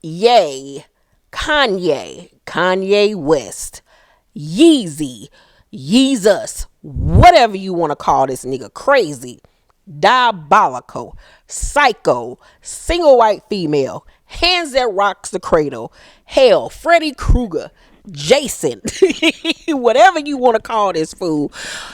Ye, Kanye West, Yeezy, Yeezus, whatever you want to call this nigga, crazy, diabolical, psycho, single white female, hands that rocks the cradle, hell, Freddy Krueger, Jason, whatever you want to call this fool,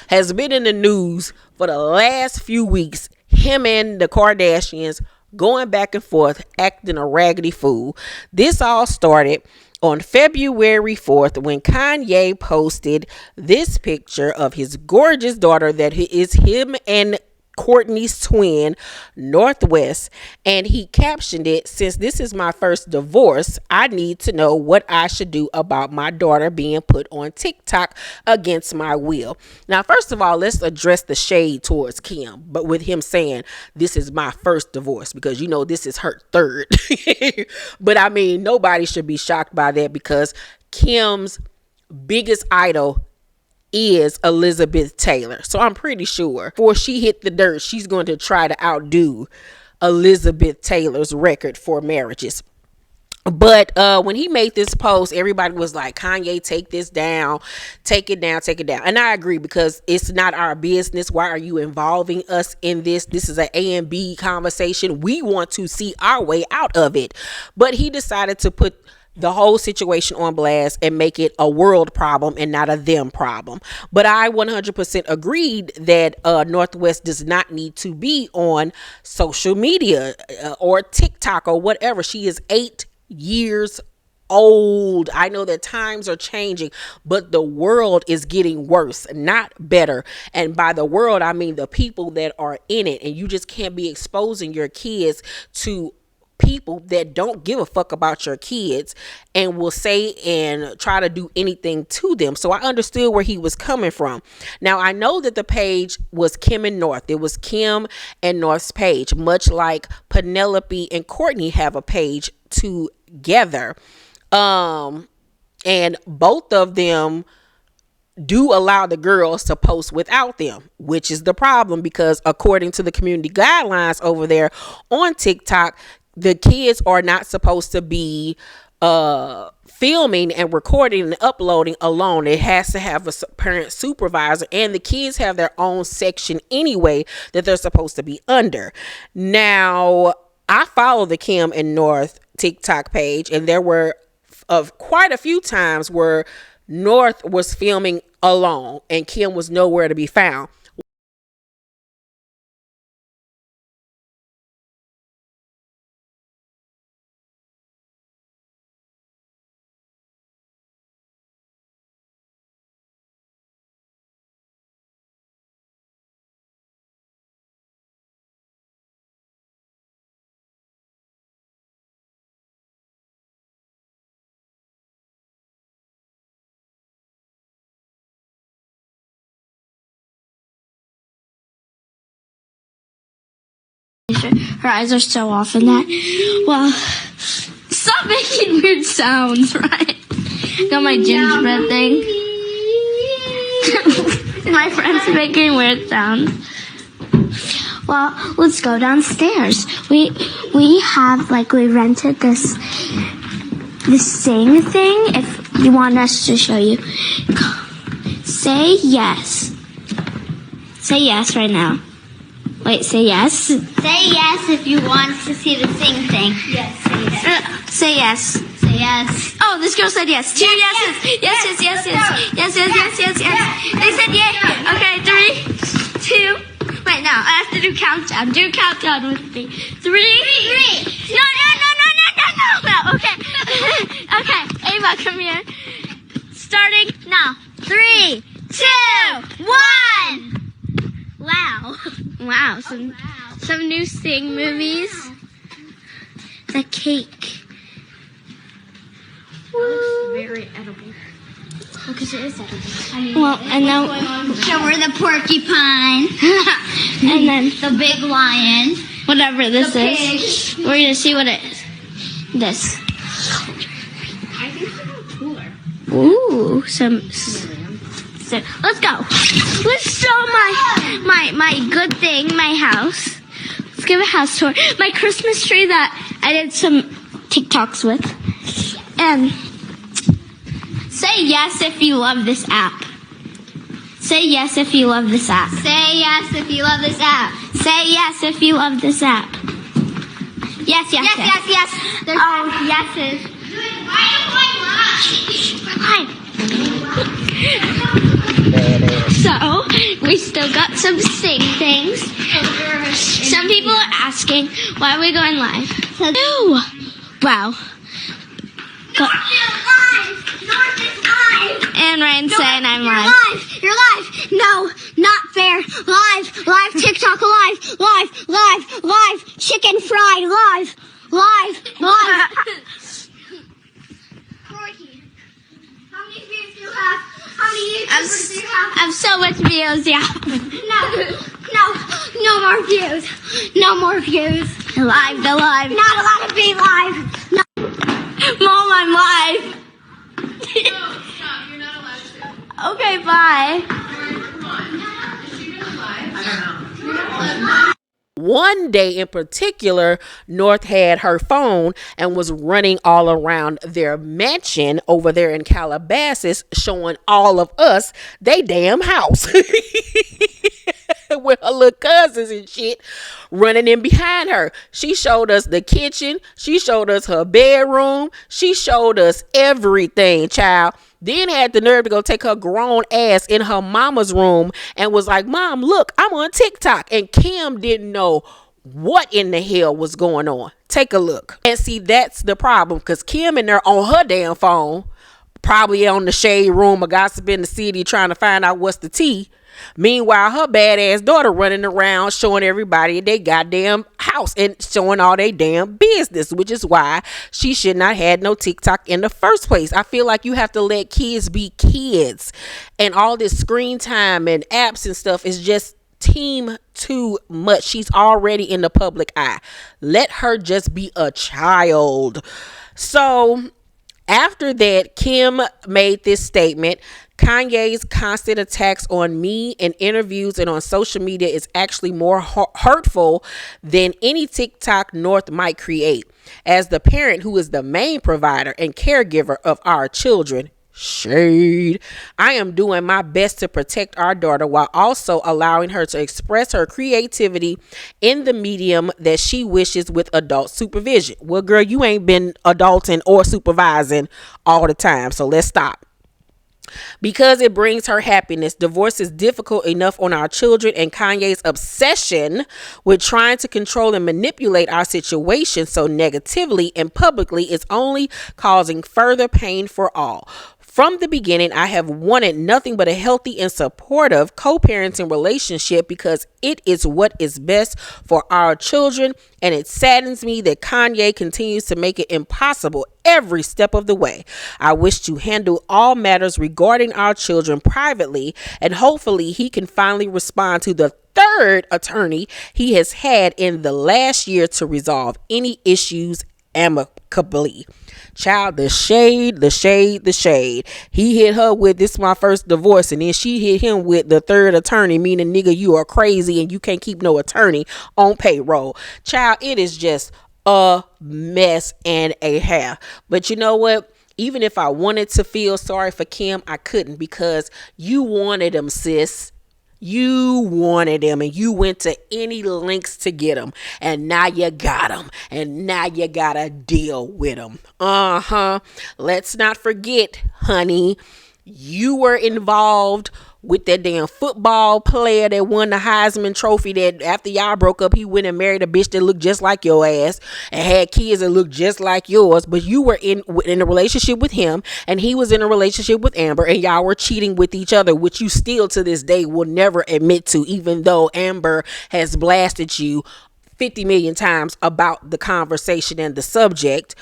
has been in the news for the last few weeks. Him and the Kardashians going back and forth, acting a raggedy fool. This all started on February 4th when Kanye posted this picture of his gorgeous daughter that is him and Courtney's twin, Northwest, and he captioned it, "Since this is my first divorce, I need to know what I should do about my daughter being put on TikTok against my will." Now, first of all, let's address the shade towards Kim, but with him saying this is my first divorce, because you know this is her third. But I mean, nobody should be shocked by that, because Kim's biggest idol is Elizabeth Taylor. So I'm pretty sure before she hit the dirt, she's going to try to outdo Elizabeth Taylor's record for marriages. But when he made this post, everybody was like, Kanye, take this down, take it down. And I agree, because it's not our business. Why are you involving us in this? This is an A and B conversation. We want to see our way out of it. But he decided to put the whole situation on blast and make it a world problem and not a them problem. But I 100% agreed that Northwest does not need to be on social media or TikTok or whatever. She is 8 years old. I know that times are changing, but the world is getting worse, not better. And by the world, I mean the people that are in it. And you just can't be exposing your kids to people that don't give a fuck about your kids and will say and try to do anything to them. So I understood where he was coming from. Now, I know that the page was Kim and North. It was Kim and North's page, much like Penelope and Courtney have a page together. And both of them do allow the girls to post without them, which is the problem, because according to the community guidelines over there on TikTok, the kids are not supposed to be filming and recording and uploading alone. It has to have a parent supervisor, and the kids have their own section anyway that they're supposed to be under. Now, I follow the Kim and North TikTok page, and there were quite a few times where North was filming alone and Kim was nowhere to be found. Her eyes are so off in that. Well, stop making weird sounds, right? Got my gingerbread thing. My friend's making weird sounds. Well, let's go downstairs. We rented this sing thing. If you want us to show you, say yes. Say yes right now. Wait, say yes. Say yes if you want to see the sing thing. Yes, say yes. Say yes. Say yes. Oh, this girl said yes. Two yeses. Yes. They said yay. Okay, 3, 2. Wait, now I have to do countdown. Do countdown with me. 3. No. Okay. Okay, Ava, come here. Starting now. 3, 2, 1. Wow, some new Sing movies. The cake. Looks very edible. Because it is edible. Well, and now So we're the porcupine. and then The big lion. whatever this The is, pig. we're gonna see what it is. This. I think it's a little cooler. Ooh, so let's go. Let's show my good thing, my house. Let's give a house tour. My Christmas tree that I did some TikToks with. And say yes if you love this app. Say yes if you love this app. Say yes if you love this app. Say yes if you love this app. Yes, yes, Yes, yes, yes. There's yeses. Why So, we still got some sing things. Some people are asking, why are we going live? No. Wow. North is live. And Ryan's saying I'm You're live. live. You're live. No, not fair. Live. Live TikTok live. Live. Live. Live. Chicken fried live. Live. Live. Crikey. How many views do you have? How many YouTubers do you have? I have so much views, yeah. No more views. No more views. Live, the live. Not allowed to be live. No. Mom, I'm live. No, stop. You're not allowed to. Okay, bye. Come on. Is she really live? I don't know. You're not allowed to. One day in particular, North had her phone and was running all around their mansion over there in Calabasas, showing all of us they damn house. With her little cousins and shit running in behind her. She showed us the kitchen. She showed us her bedroom. She showed us everything, child. Then had the nerve to go take her grown ass in her mama's room and was like, Mom, look, I'm on TikTok. And Kim didn't know what in the hell was going on. Take a look. And see, that's the problem, because Kim in there on her damn phone, probably on the shade room or gossip in the city trying to find out what's the tea. Meanwhile, her badass daughter running around showing everybody they goddamn house and showing all they damn business, which is why she should not have no TikTok in the first place. I feel like you have to let kids be kids, and all this screen time and apps and stuff is just team too much. She's already in the public eye. Let her just be a child. So after that, Kim made this statement. Kanye's constant attacks on me in interviews and on social media is actually more hurtful than any TikTok North might create. As the parent who is the main provider and caregiver of our children, shade, I am doing my best to protect our daughter while also allowing her to express her creativity in the medium that she wishes with adult supervision. Well, girl, you ain't been adulting or supervising all the time, so let's stop. Because it brings her happiness, divorce is difficult enough on our children, and Kanye's obsession with trying to control and manipulate our situation so negatively and publicly is only causing further pain for all. From the beginning, I have wanted nothing but a healthy and supportive co-parenting relationship because it is what is best for our children, and it saddens me that Kanye continues to make it impossible every step of the way. I wish to handle all matters regarding our children privately, and hopefully he can finally respond to the third attorney he has had in the last year to resolve any issues amicably. Child, the shade. He hit her with, this my first divorce, and then she hit him with the third attorney, meaning, nigga, you are crazy and you can't keep no attorney on payroll. Child, it is just a mess and a half. But you know what? Even if I wanted to feel sorry for Kim, I couldn't, because you wanted him, sis. You wanted him, and you went to any lengths to get him, and now you got him, and now you gotta deal with him. Let's not forget, honey, you were involved with that damn football player that won the Heisman Trophy, that after y'all broke up, he went and married a bitch that looked just like your ass and had kids that looked just like yours. But you were in a relationship with him, and he was in a relationship with Amber, and y'all were cheating with each other, which you still to this day will never admit to, even though Amber has blasted you 50 million times about the conversation and the subject.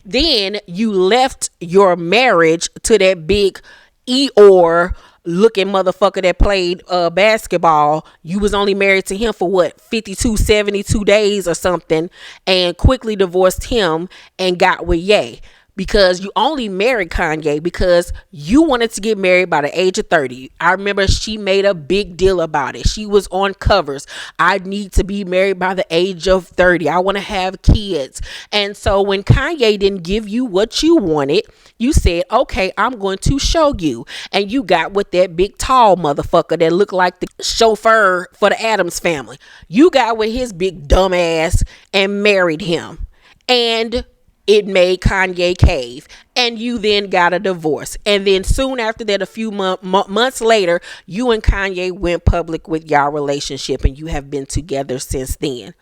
Then you left your marriage to that big Eeyore looking motherfucker that played basketball. You was only married to him for what, 72 days or something, and quickly divorced him and got with Ye. because you only married Kanye because you wanted to get married by the age of 30. I remember she made a big deal about it. She was on covers. I need to be married by the age of 30. I want to have kids. And so when Kanye didn't give you what you wanted, you said, okay, I'm going to show you. And you got with that big tall motherfucker that looked like the chauffeur for the Addams family. You got with his big dumb ass and married him. And it made Kanye cave, and you then got a divorce. And then soon after that, a few months later, you and Kanye went public with y'all relationship, and you have been together since then.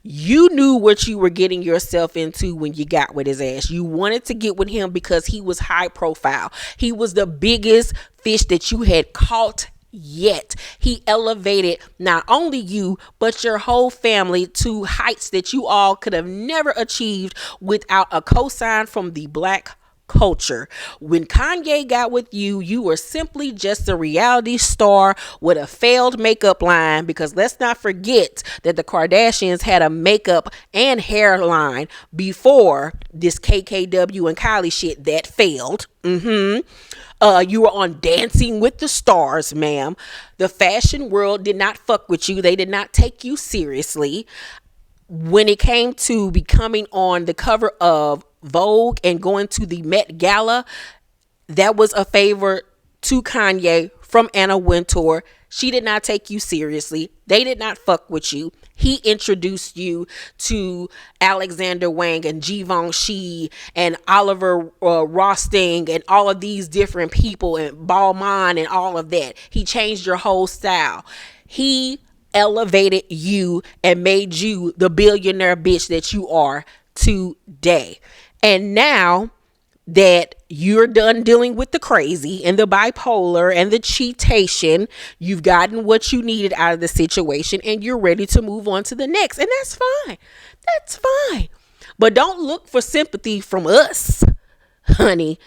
You knew what you were getting yourself into when you got with his ass. You wanted to get with him because he was high profile. He was the biggest fish that you had caught yet. He elevated not only you but your whole family to heights that you all could have never achieved without a cosign from the black culture. When Kanye got with you, you were simply just a reality star with a failed makeup line, because let's not forget that the Kardashians had a makeup and hair line before this KKW and Kylie shit that failed. You were on Dancing with the Stars, ma'am. The fashion world did not fuck with you. They did not take you seriously. When it came to becoming on the cover of Vogue and going to the Met Gala, that was a favor to Kanye from Anna Wintour. She did not take you seriously. They did not fuck with you. He introduced you to Alexander Wang and Givenchy and Oliver Rosting and all of these different people, and Balmain and all of that. He changed your whole style. He elevated you and made you the billionaire bitch that you are today. And now that you're done dealing with the crazy and the bipolar and the cheatation, you've gotten what you needed out of the situation and you're ready to move on to the next. And that's fine. That's fine. But don't look for sympathy from us, honey.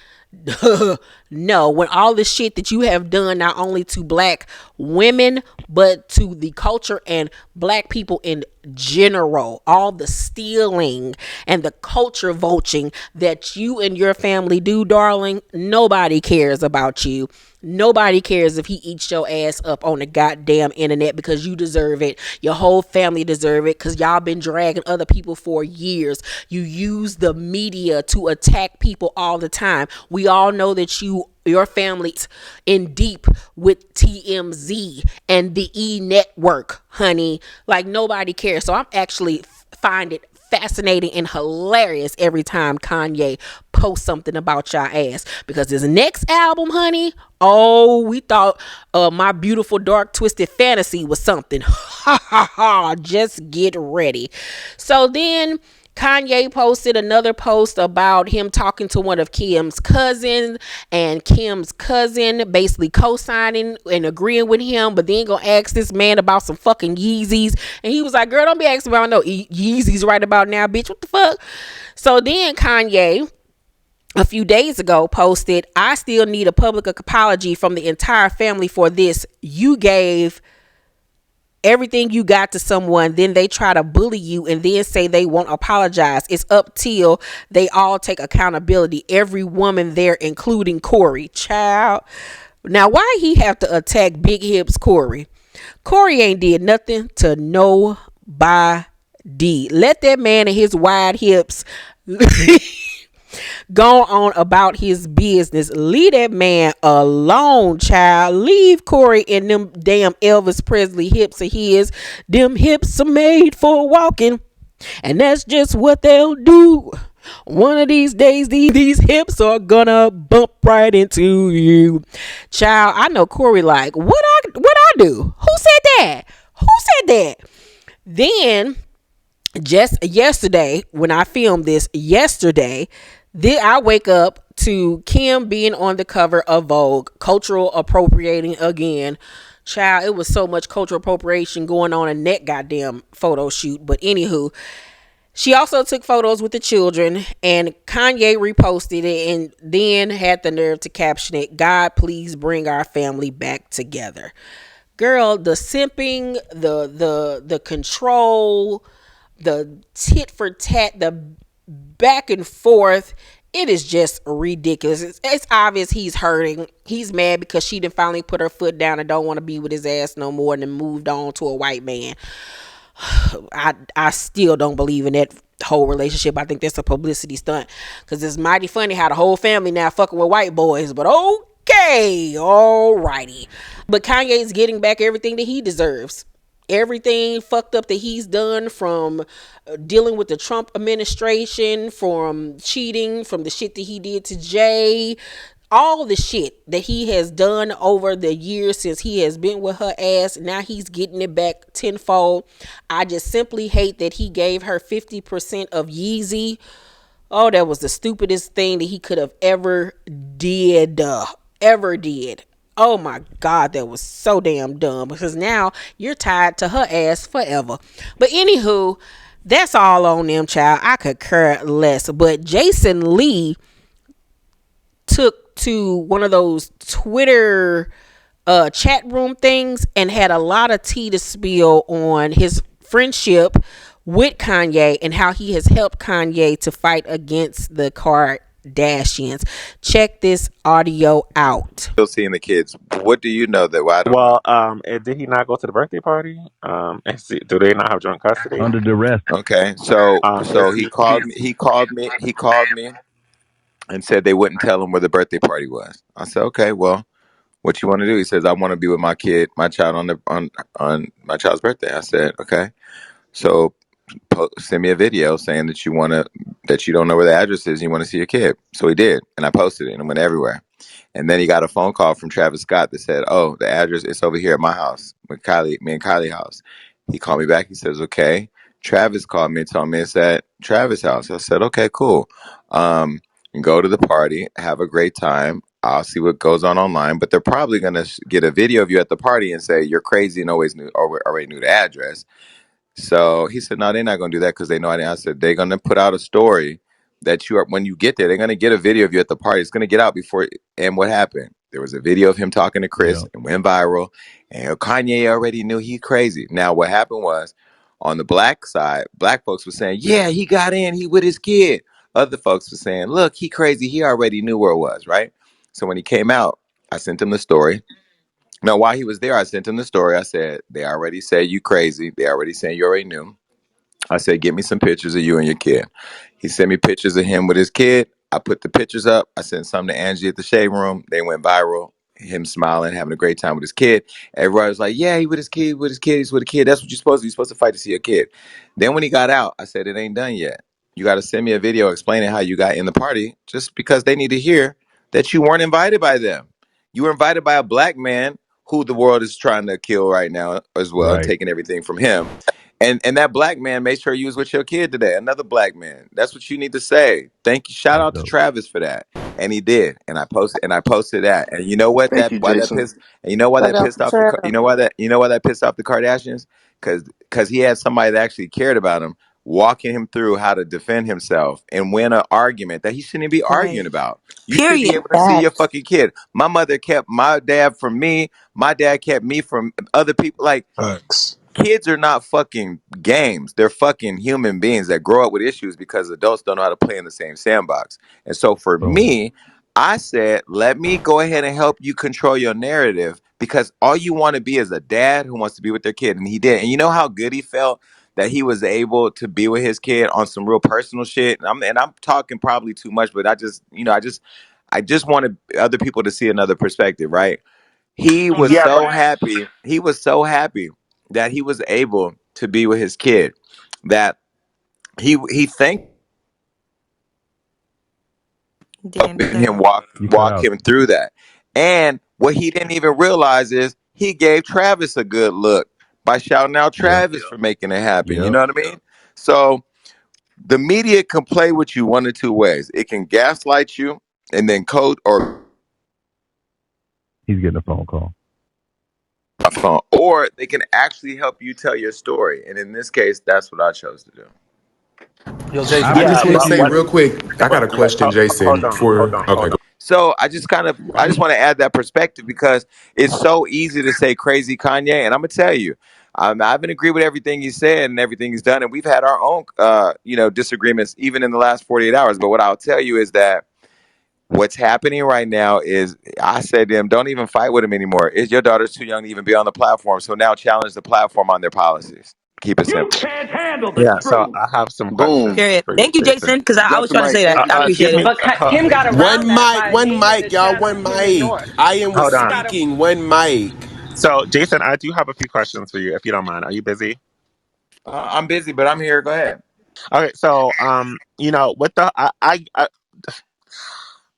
No, when all the shit that you have done, not only to black women, but to the culture and black people in general, all the stealing and the culture vulturing that you and your family do, darling, nobody cares about you. Nobody cares if he eats your ass up on the goddamn internet, because you deserve it. Your whole family deserve it, because y'all been dragging other people for years. You use the media to attack people all the time. We all know that your family's in deep with TMZ and the E network, honey. Like, nobody cares. So I'm actually find it fascinating and hilarious every time Kanye posts something about y'all ass, because his next album, honey, oh, we thought My Beautiful Dark Twisted Fantasy was something. Ha ha ha, just get ready. So then Kanye posted another post about him talking to one of Kim's cousins, and Kim's cousin basically co-signing and agreeing with him, but then gonna ask this man about some fucking Yeezys, and he was like, girl, don't be asking about no Yeezys right about now, bitch, what the fuck? So then Kanye a few days ago posted, I still need a public apology from the entire family for this. You gave everything you got to someone, then they try to bully you and then say they won't apologize. It's up till they all take accountability. Every woman there, including Corey. Child. Now, why he have to attack Big Hips Corey? Corey ain't did nothing to nobody. Let that man and his wide hips go on about his business. Leave that man alone, child. Leave Corey and them damn Elvis Presley hips of his. Them hips are made for walking, and that's just what they'll do. One of these days, these hips are gonna bump right into you, child. I know Corey like, what I do? Who said that? Who said that? Then just yesterday, when I filmed this yesterday, then I wake up to Kim being on the cover of Vogue, cultural appropriating again. Child, it was so much cultural appropriation going on in that goddamn photo shoot. But anywho, she also took photos with the children, and Kanye reposted it and then had the nerve to caption it, God, please bring our family back together. Girl, the simping, the control, the tit for tat, the back and forth It is just ridiculous. It's obvious he's hurting. He's mad because she done finally put her foot down and don't want to be with his ass no more and then moved on to a white man. I still don't believe in that whole relationship. I think that's a publicity stunt because it's mighty funny how the whole family now fucking with white boys. But okay, alrighty. But Kanye's getting back everything that he deserves. Everything fucked up that he's done, from dealing with the Trump administration, from cheating, from the shit that he did to Jay, all the shit that he has done over the years since he has been with her ass. Now he's getting it back tenfold. I just simply hate that he gave her 50% of Yeezy. Oh, that was the stupidest thing that he could have ever did. Oh my God, that was so damn dumb, because now you're tied to her ass forever. But anywho, that's all on them, child. I could care less. But Jason Lee took to one of those Twitter chat room things and had a lot of tea to spill on his friendship with Kanye and how he has helped Kanye to fight against the Kardashians. Check this audio out. Still seeing the kids. What do you know that? Well, I don't Well, and did he not go to the birthday party? And do they not have joint custody? Under duress. Okay, so If he called me. He called me and said they wouldn't tell him where the birthday party was. I said, okay, well, what you want to do? He says, I want to be with my child on my child's birthday. I said, okay. So send me a video saying that you don't know where the address is and you want to see your kid. So he did, and I posted it and it went everywhere. And then he got a phone call from Travis Scott that said, oh, the address is over here at my house, with me and Kylie's house. He called me back. He says, okay. Travis called me and told me it's at Travis' house. I said, okay, cool. Go to the party, have a great time. I'll see what goes on online, but they're probably going to get a video of you at the party and say you're crazy and already knew the address. So he said, no, they're not going to do that because they know I didn't. I said, they're going to put out a story that when you get there, they're going to get a video of you at the party. It's going to get out before. And what happened? There was a video of him talking to Chris and went viral. And Kanye already knew he crazy. Now, what happened was on the black side, black folks were saying, yeah, he got in, he with his kid. Other folks were saying, look, he crazy. He already knew where it was, right? So when he came out, I sent him the story. No, while he was there, I sent him the story. I said, they already said you crazy. They already saying you already knew. I said, get me some pictures of you and your kid. He sent me pictures of him with his kid. I put the pictures up. I sent some to Angie at the Shade Room. They went viral. Him smiling, having a great time with his kid. Everybody was like, yeah, he with his kid, he's with a kid. That's what you're supposed to do. You're supposed to fight to see a kid. Then when he got out, I said, it ain't done yet. You got to send me a video explaining how you got in the party, just because they need to hear that you weren't invited by them. You were invited by a black man who the world is trying to kill right now as well, and taking everything from him. And that black man made sure you was with your kid today. Another black man. That's what you need to say. Thank you. Shout out to Travis for that. And he did. And I posted that. And you know what? Thank you, Jason. You know why Shout that out pissed to off Trav. you know why that pissed off the Kardashians? Because he had somebody that actually cared about him, walking him through how to defend himself and win an argument that he shouldn't be arguing about. You should be able to see your fucking kid. My mother kept my dad from me. My dad kept me from other people. Like, kids are not fucking games. They're fucking human beings that grow up with issues because adults don't know how to play in the same sandbox. And so for me, I said, let me go ahead and help you control your narrative, because all you want to be is a dad who wants to be with their kid. And he did. And you know how good he felt that he was able to be with his kid on some real personal shit. And I'm talking probably too much, but I just wanted other people to see another perspective, right? He was so happy. He was so happy that he was able to be with his kid, that he thanked him walk him through that. And what he didn't even realize is he gave Travis a good look by shouting out Travis for making it happen. You know what I mean? So the media can play with you one of two ways. It can gaslight you and then He's getting a phone call. Or they can actually help you tell your story. And in this case, that's what I chose to do. Yo, Jason, I just want to say real quick, I got a question, Jason. So I just want to add that perspective, because it's so easy to say crazy Kanye. And I'm going to tell you, I haven't agreed with everything he said and everything he's done, and we've had our own, disagreements even in the last 48 hours. But what I'll tell you is that what's happening right now is I said to him, don't even fight with him anymore. Is your daughter's too young to even be on the platform? So now challenge the platform on their policies. Keep it simple. Yeah, so I have some Boom. questions Period. for you, Thank you, Jason. Jason, because I Drop was the trying to mic. say that. Thank you, I Give appreciate Jason. it. me, But Kim got One around that mic, by one being in mic, the y'all, chat one on Kim and mic. North. I am hold was She on. got a speaking, one mic. So, Jason, I do have a few questions for you, if you don't mind. Are you busy? I'm busy, but I'm here. Go ahead. Okay, so, with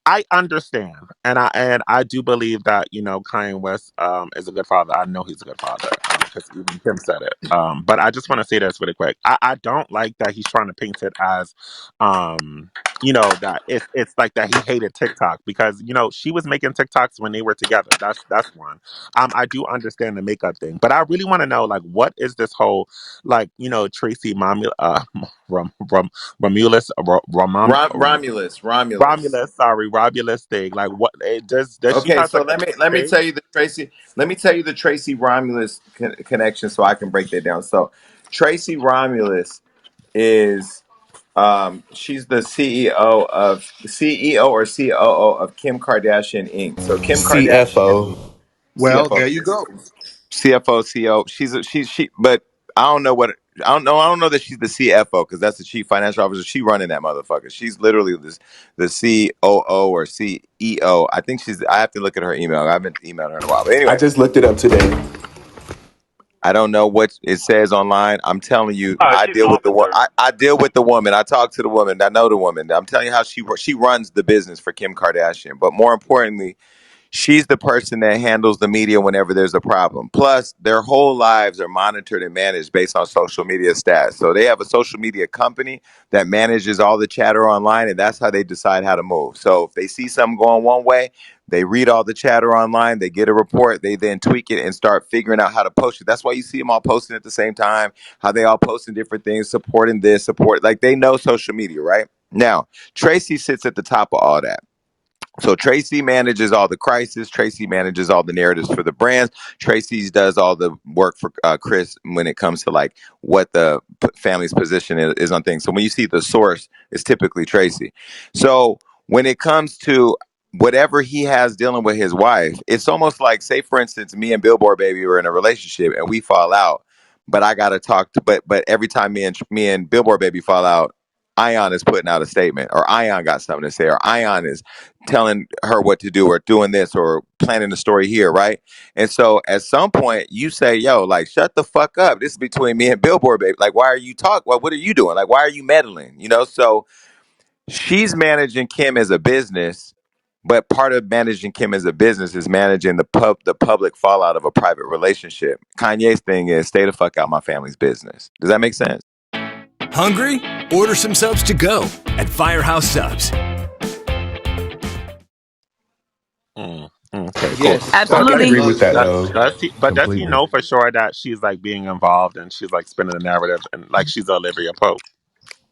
I understand, and I do believe that Kanye West is a good father. I know he's a good father because even Kim said it. But I just want to say this really quick. I don't like that he's trying to paint it as, that it's like that he hated TikTok because she was making TikToks when they were together. That's one. I do understand the makeup thing, but I really want to know like what is this whole like Tracy Rom, Rom, Romulus Romulus. Romulus, sorry, Romulus thing. Like, what? Does she Okay, has so like a let me page? tell you the Tracy. Let me tell you the Tracy Romulus connection, so I can break that down. So, Tracy Romulus is she's the CEO or COO of Kim Kardashian Inc. So Kim Kardashian CFO. Well, CFO there you go. CFO CO. But I don't know what I don't know that she's the CFO because that's the chief financial officer. She running that motherfucker. She's literally the COO or CEO. I think she's. I have to look at her email. I haven't emailed her in a while. But I anyway, just looked it up today. I don't know what it says online. I'm telling you, I She's an deal with the one. officer. I deal with the woman. I talk to the woman. I know the woman. I'm telling you how she runs the business for Kim Kardashian. But more importantly, she's the person that handles the media whenever there's a problem. Plus, their whole lives are monitored and managed based on social media stats. So they have a social media company that manages all the chatter online, and that's how they decide how to move. So if they see something going one way, they read all the chatter online, they get a report, they then tweak it and start figuring out how to post it. That's why you see them all posting at the same time, how they all posting different things, supporting this, support. Like they know social media, right? Now, Tracy sits at the top of all that. So Tracy manages all the crisis. Tracy manages all the narratives for the brands. Tracy does all the work for Chris when it comes to like what the family's position is on things. So when you see the source, it's typically Tracy. So when it comes to whatever he has dealing with his wife, it's almost like, say, for instance, me and Billboard Baby were in a relationship and we fall out, but I got to talk to, but every time me and Billboard Baby fall out, Ion is putting out a statement, or Ion got something to say, or Ion is telling her what to do or doing this or planning the story here, right? And so at some point you say, yo, like shut the fuck up. This is between me and Billboard, baby. Like, why are you talking? Well, what are you doing? Like, why are you meddling? So she's managing Kim as a business, but part of managing Kim as a business is managing the public fallout of a private relationship. Kanye's thing is stay the fuck out my family's business. Does that make sense? Hungry? Order some subs to go at Firehouse Subs. Okay, cool. Yes, So I can that Absolutely. agree with does that does, make though, does sense. he? But does he completely. know for sure that she's like being involved and she's like spinning the narrative and like she's Olivia Pope?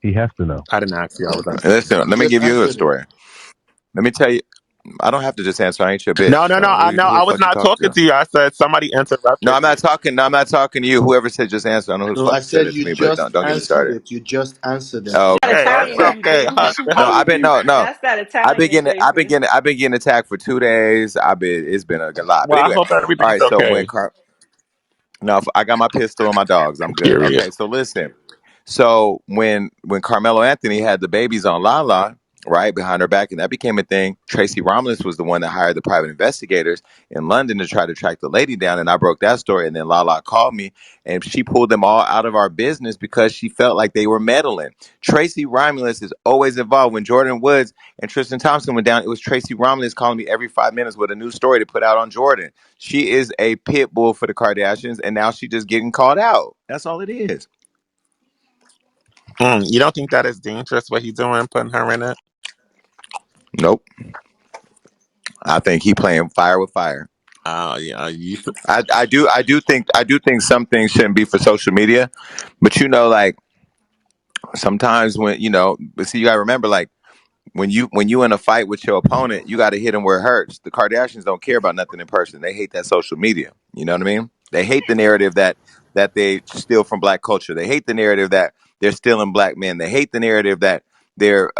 He has to know. I didn't ask you. I was asking. Listen, You let me just give you a answered it. story. Let me tell you. I don't have to just answer. I ain't your No, bitch. no, no. So I know. who I the was fuck you not talking talking to? to you. I said somebody No, interrupted I'm not you. talking. No, I'm not talking to you. Whoever said just answer. I know who the No, I fuck said said it to you me, but just don't get me answered started. it. You just answered it. Oh, That okay. Hey, it's Italian okay. people. Hush, No, I've hush. been no. That's that Italian Tracy. I've been getting attacked for 2 days. It's been a lot. But Well, I anyway, hope all everything's right. So okay. no, I got my pistol and my dogs. I'm good. Period. Okay, so listen. So when Carmelo Anthony had the babies on Lala, right behind her back, and that became a thing. Tracy Romulus was the one that hired the private investigators in London to try to track the lady down, and I broke that story. And then Lala called me, and she pulled them all out of our business because she felt like they were meddling. Tracy Romulus is always involved. When Jordan Woods and Tristan Thompson went down, it was Tracy Romulus calling me every 5 minutes with a new story to put out on Jordan. She is a pit bull for the Kardashians, and now she's just getting called out. That's all it is. You don't think that is dangerous? What he's doing, putting her in it? Nope. I think he playing fire with fire. Oh yeah, you. I do think some things shouldn't be for social media, but like sometimes when but see, you gotta remember, like when you in a fight with your opponent, you got to hit them where it hurts. The Kardashians don't care about nothing in person. They hate that social media. You know what I mean? They hate the narrative that that they steal from black culture. They hate the narrative that they're stealing black men. They hate the narrative that they're,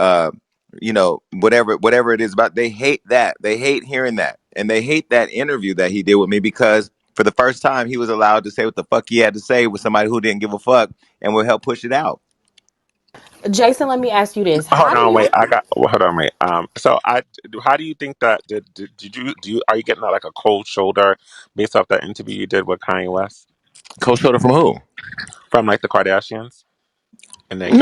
whatever it is about. They hate that. They hate hearing that, and they hate that interview that he did with me because for the first time he was allowed to say what the fuck he had to say with somebody who didn't give a fuck and will help push it out. Jason, let me ask you this. Hold How do on, you wait. Hold on, wait. How do you think that did you are you getting like a cold shoulder based off that interview you did with Kanye West Cold shoulder from who? from like the Kardashians in their camp?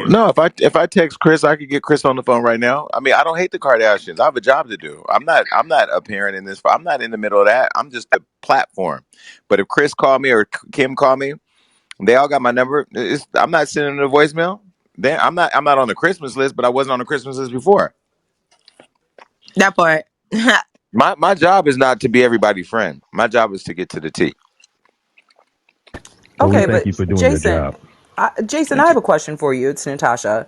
No. If I text Chris, I could get Chris on the phone right now. I mean, I don't hate the Kardashians. I have a job to do. I'm not a parent in this. I'm not in the middle of that. I'm just the platform. But if Chris called me or Kim called me, they all got my number. I'm not sending them a voicemail. I'm not on the Christmas list, but I wasn't on the Christmas list before. That part. My job is not to be everybody's friend. My job is to get to the T. Well, we Okay, thank but you for doing your Jason, job. Jason, I Thank have you. a question for you. It's Natasha.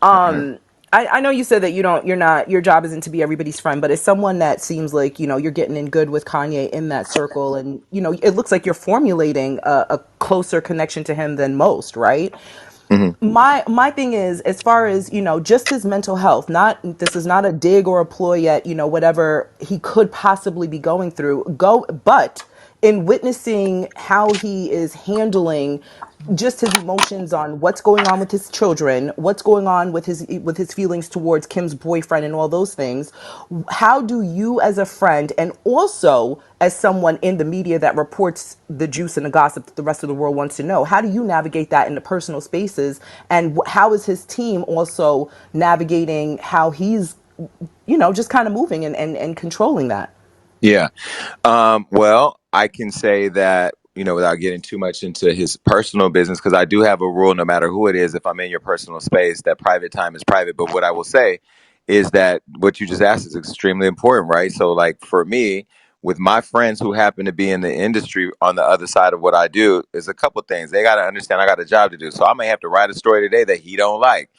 Uh-huh. I know you said that you're not, your job isn't to be everybody's friend, but as someone that seems like, you're getting in good with Kanye in that circle and, it looks like you're formulating a closer connection to him than most, right? Hmm. My thing is, as far as just his mental health, not this is not a dig or a ploy yet, whatever he could possibly be going through, but in witnessing how he is handling just his emotions on what's going on with his children, what's going on with his feelings towards Kim's boyfriend and all those things, how do you as a friend and also as someone in the media that reports the juice and the gossip that the rest of the world wants to know, how do you navigate that in the personal spaces, and how is his team also navigating how he's just kind of moving and controlling that? Yeah. Well, I can say that, without getting too much into his personal business, because I do have a rule no matter who it is, if I'm in your personal space, that private time is private. But what I will say is that what you just asked is extremely important, right? So, like for me, with my friends who happen to be in the industry on the other side of what I do, is a couple things. They got to understand I got a job to do. So I may have to write a story today that he don't like.